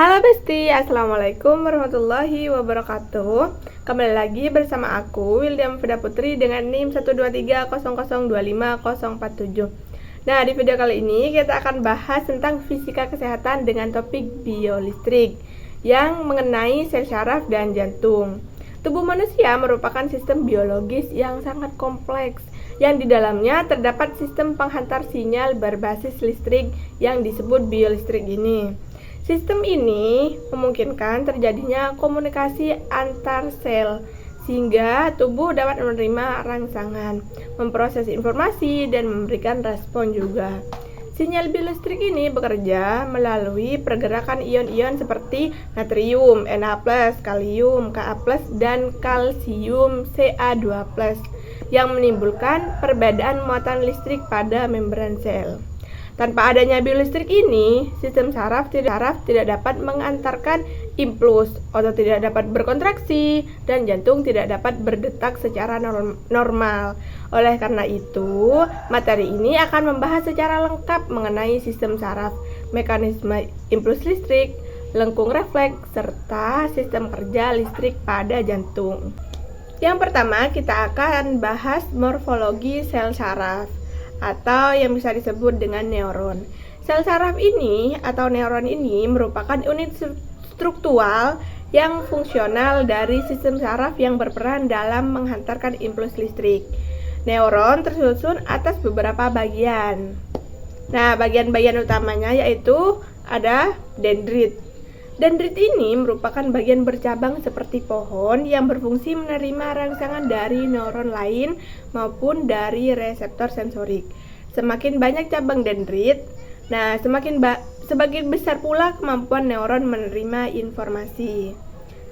Halo Besti, Assalamualaikum warahmatullahi wabarakatuh. Kembali lagi bersama aku, William Fida Putri dengan NIM 12300025047. Nah, di video kali ini kita akan bahas tentang fisika kesehatan dengan topik biolistrik yang mengenai sel syaraf dan jantung. Tubuh manusia merupakan sistem biologis yang sangat kompleks, yang di dalamnya terdapat sistem penghantar sinyal berbasis listrik yang disebut biolistrik ini. Sistem ini memungkinkan terjadinya komunikasi antar sel, sehingga tubuh dapat menerima rangsangan, memproses informasi, dan memberikan respon juga. Sinyal biolistrik ini bekerja melalui pergerakan ion-ion seperti natrium Na+, kalium Ka+, dan kalsium Ca2+, yang menimbulkan perbedaan muatan listrik pada membran sel. Tanpa adanya biolistrik ini, sistem saraf tidak dapat mengantarkan impuls, otot tidak dapat berkontraksi, dan jantung tidak dapat berdetak secara normal. Oleh karena itu, materi ini akan membahas secara lengkap mengenai sistem saraf, mekanisme impuls listrik, lengkung refleks, serta sistem kerja listrik pada jantung. Yang pertama, kita akan bahas morfologi sel saraf, atau yang bisa disebut dengan neuron. Sel saraf ini atau neuron ini merupakan unit struktural yang fungsional dari sistem saraf yang berperan dalam menghantarkan impuls listrik. Neuron tersusun atas beberapa bagian. Nah, bagian-bagian utamanya yaitu ada dendrit. Dendrit ini merupakan bagian bercabang seperti pohon yang berfungsi menerima rangsangan dari neuron lain maupun dari reseptor sensorik. Semakin banyak cabang dendrit, semakin besar pula kemampuan neuron menerima informasi.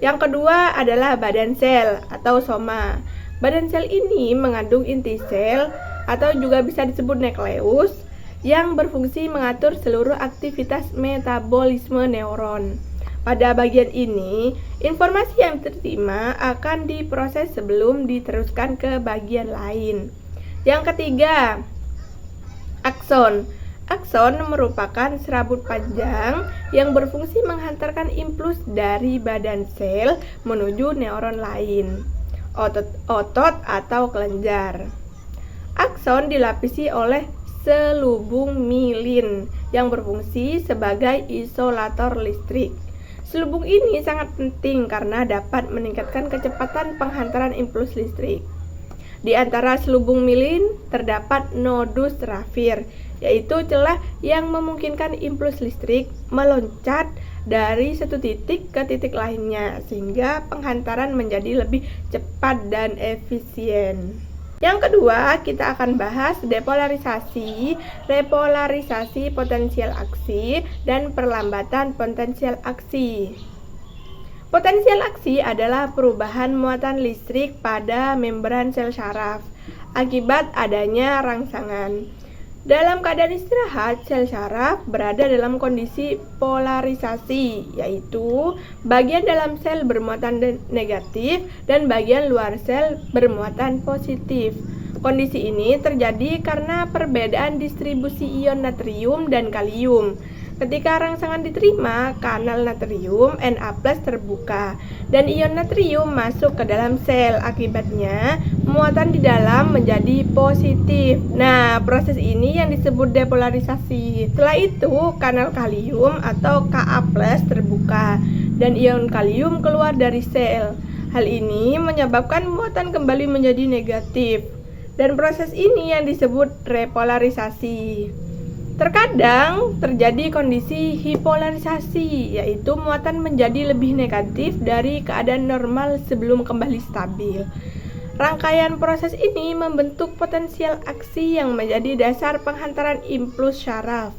Yang kedua adalah badan sel atau soma. Badan sel ini mengandung inti sel atau juga bisa disebut nukleus yang berfungsi mengatur seluruh aktivitas metabolisme neuron. Pada bagian ini, informasi yang diterima akan diproses sebelum diteruskan ke bagian lain. Yang ketiga, akson. Akson merupakan serabut panjang yang berfungsi menghantarkan impuls dari badan sel menuju neuron lain, otot atau kelenjar. Akson dilapisi oleh selubung mielin yang berfungsi sebagai isolator listrik. Selubung ini sangat penting karena dapat meningkatkan kecepatan penghantaran impuls listrik. Di antara selubung mielin terdapat nodus rafir, yaitu celah yang memungkinkan impuls listrik meloncat dari satu titik ke titik lainnya, sehingga penghantaran menjadi lebih cepat dan efisien. Yang kedua, kita akan bahas depolarisasi, repolarisasi potensial aksi, dan perlambatan potensial aksi. Potensial aksi adalah perubahan muatan listrik pada membran sel saraf akibat adanya rangsangan. Dalam keadaan istirahat, sel saraf berada dalam kondisi polarisasi, yaitu bagian dalam sel bermuatan negatif dan bagian luar sel bermuatan positif. Kondisi ini terjadi karena perbedaan distribusi ion natrium dan kalium. Ketika rangsangan diterima, kanal natrium Na+ terbuka dan ion natrium masuk ke dalam sel. Akibatnya, muatan di dalam menjadi positif. Nah, proses ini yang disebut depolarisasi. Setelah itu, kanal kalium atau Ka+ terbuka dan ion kalium keluar dari sel. Hal ini menyebabkan muatan kembali menjadi negatif. Dan proses ini yang disebut repolarisasi. Terkadang terjadi kondisi hipolarisasi, yaitu muatan menjadi lebih negatif dari keadaan normal sebelum kembali stabil. Rangkaian proses ini membentuk potensial aksi yang menjadi dasar penghantaran impuls saraf.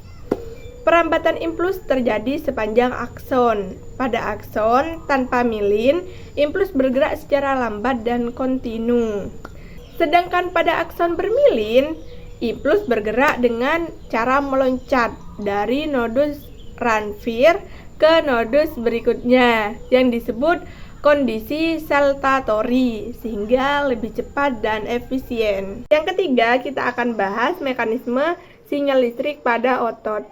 Perambatan impuls terjadi sepanjang akson. Pada akson tanpa mielin, impuls bergerak secara lambat dan kontinu. Sedangkan pada akson bermielin, impuls bergerak dengan cara meloncat dari nodus Ranvier ke nodus berikutnya yang disebut kondisi saltatori, sehingga lebih cepat dan efisien. Yang ketiga, kita akan bahas mekanisme sinyal listrik pada otot.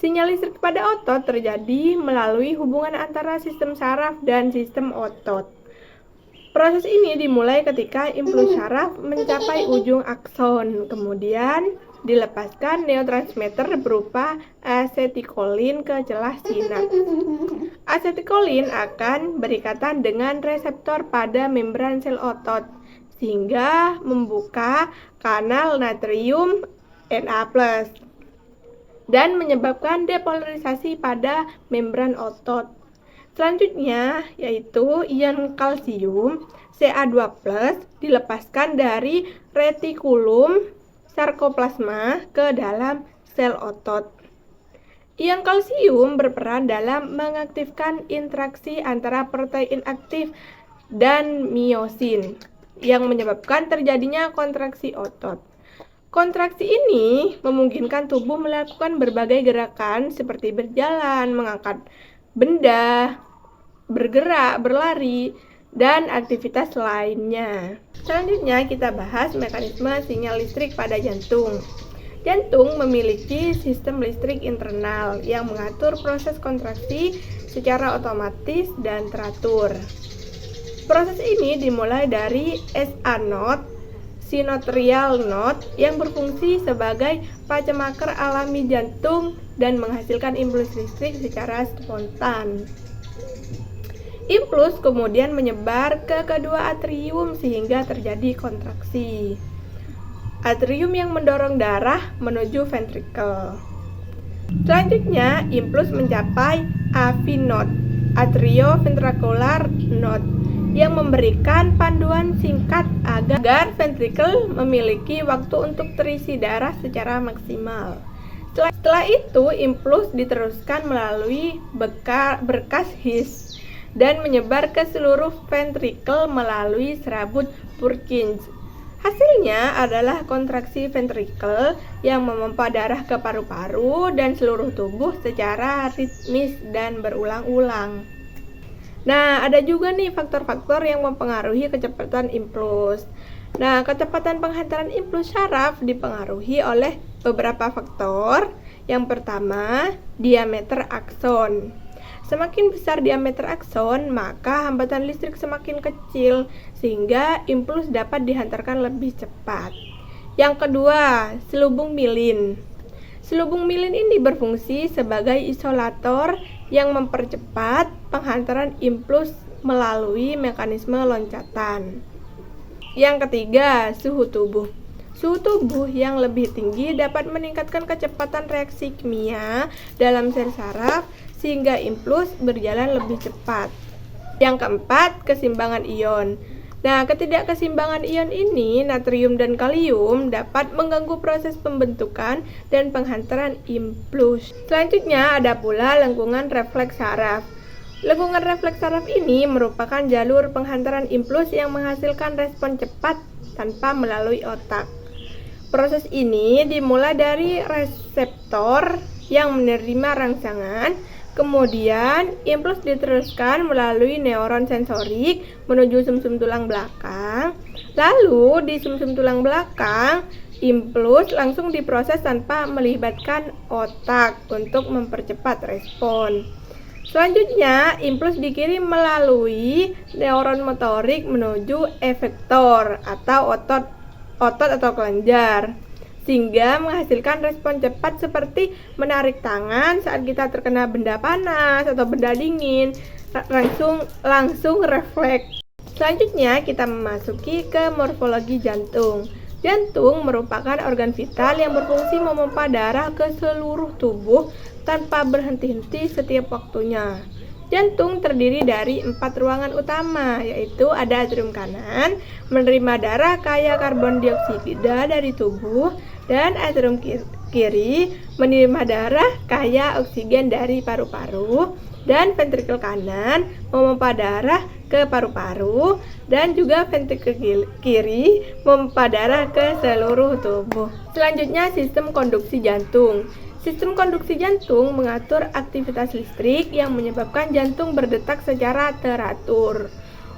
Sinyal listrik pada otot terjadi melalui hubungan antara sistem saraf dan sistem otot. Proses ini dimulai ketika impuls saraf mencapai ujung akson, kemudian dilepaskan neurotransmitter berupa asetilkolin ke celah sinaps. Asetilkolin akan berikatan dengan reseptor pada membran sel otot, sehingga membuka kanal natrium Na+, dan menyebabkan depolarisasi pada membran otot. Selanjutnya yaitu ion kalsium Ca2+ dilepaskan dari retikulum sarkoplasma ke dalam sel otot. Ion kalsium berperan dalam mengaktifkan interaksi antara protein aktif dan miosin yang menyebabkan terjadinya kontraksi otot. Kontraksi ini memungkinkan tubuh melakukan berbagai gerakan seperti berjalan, mengangkat benda, bergerak, berlari, dan aktivitas lainnya. Selanjutnya kita bahas mekanisme sinyal listrik pada jantung. Jantung memiliki sistem listrik internal yang mengatur proses kontraksi secara otomatis dan teratur. Proses ini dimulai dari SA node, sinoatrial node yang berfungsi sebagai pacemaker alami jantung dan menghasilkan impuls listrik secara spontan. Impuls kemudian menyebar ke kedua atrium sehingga terjadi kontraksi. Atrium yang mendorong darah menuju ventricle. Selanjutnya, impuls mencapai AV node, atrioventricular node, yang memberikan panduan singkat agar ventricle memiliki waktu untuk terisi darah secara maksimal. Setelah itu, impuls diteruskan melalui berkas His dan menyebar ke seluruh ventricle melalui serabut Purkinje. Hasilnya adalah kontraksi ventricle yang memompa darah ke paru-paru dan seluruh tubuh secara ritmis dan berulang-ulang. Nah, ada juga nih faktor-faktor yang mempengaruhi kecepatan impuls. Nah, kecepatan penghantaran impuls saraf dipengaruhi oleh beberapa faktor. Yang pertama, diameter akson. Semakin besar diameter akson, maka hambatan listrik semakin kecil, sehingga impuls dapat dihantarkan lebih cepat. Yang kedua, selubung milin. Selubung milin ini berfungsi sebagai isolator yang mempercepat penghantaran impuls melalui mekanisme loncatan. Yang ketiga, suhu tubuh. Suhu tubuh yang lebih tinggi dapat meningkatkan kecepatan reaksi kimia dalam sel saraf sehingga impuls berjalan lebih cepat. Yang keempat, keseimbangan ion. Nah, ketidakkeseimbangan ion ini, natrium dan kalium, dapat mengganggu proses pembentukan dan penghantaran impuls. Selanjutnya ada pula lengkungan refleks saraf. Lengkungan refleks saraf ini merupakan jalur penghantaran impuls yang menghasilkan respon cepat tanpa melalui otak. Proses ini dimulai dari reseptor yang menerima rangsangan. Kemudian, impuls diteruskan melalui neuron sensorik menuju sumsum tulang belakang. Lalu, di sumsum tulang belakang, impuls langsung diproses tanpa melibatkan otak untuk mempercepat respon. Selanjutnya, impuls dikirim melalui neuron motorik menuju efektor atau otot atau kelenjar, sehingga menghasilkan respon cepat seperti menarik tangan saat kita terkena benda panas atau benda dingin, langsung refleks. Selanjutnya kita memasuki ke morfologi jantung. Jantung merupakan organ vital yang berfungsi memompa darah ke seluruh tubuh tanpa berhenti-henti setiap waktunya. Jantung terdiri dari 4 ruangan utama, yaitu ada atrium kanan, menerima darah kaya karbon dioksida dari tubuh, dan atrium kiri, menerima darah kaya oksigen dari paru-paru, dan ventrikel kanan, memompa darah ke paru-paru, dan juga ventrikel kiri, memompa darah ke seluruh tubuh. Selanjutnya, sistem konduksi jantung. Sistem konduksi jantung mengatur aktivitas listrik yang menyebabkan jantung berdetak secara teratur.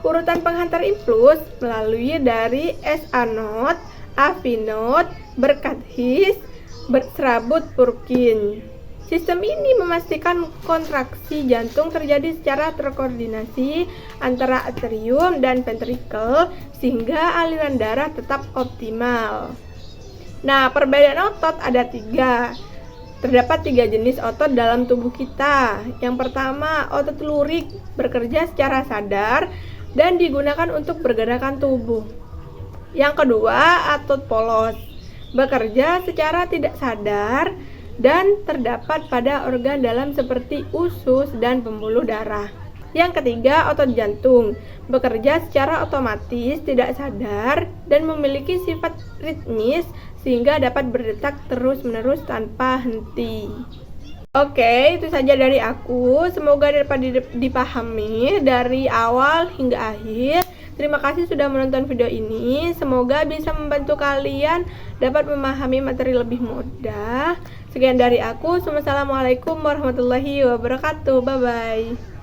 Urutan penghantar impuls melalui dari SA node, AV node, berkat His, serabut Purkinje. Sistem ini memastikan kontraksi jantung terjadi secara terkoordinasi antara atrium dan ventrikel sehingga aliran darah tetap optimal. Nah, perbedaan otot ada 3. Terdapat 3 jenis otot dalam tubuh kita. Yang pertama, otot lurik bekerja secara sadar dan digunakan untuk pergerakan tubuh. Yang kedua, otot polos bekerja secara tidak sadar dan terdapat pada organ dalam seperti usus dan pembuluh darah. Yang ketiga, otot jantung bekerja secara otomatis, tidak sadar, dan memiliki sifat ritmis sehingga dapat berdetak terus-menerus tanpa henti. Oke, itu saja dari aku. Semoga dapat dipahami dari awal hingga akhir. Terima kasih sudah menonton video ini. Semoga bisa membantu kalian dapat memahami materi lebih mudah. Sekian dari aku. Wassalamualaikum warahmatullahi wabarakatuh. Bye-bye.